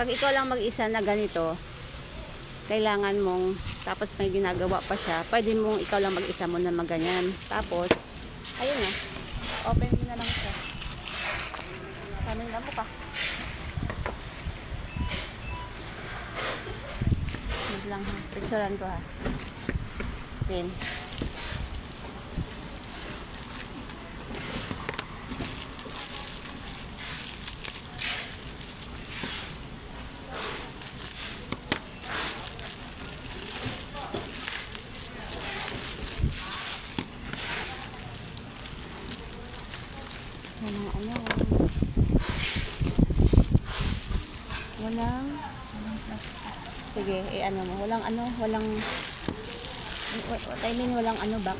Pag ikaw lang mag-isa na ganito, kailangan mong, tapos may ginagawa pa siya, pwede mong ikaw lang mag-isa mo na maganyan. Tapos, ayun na, open mo na lang siya. Kanin lang mo pa. Wait lang ha, picturean ko ha. Pin. Walang sige, ano mo, walang what I mean, walang box.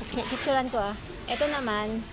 Okay, picturean ko ah. Ito naman,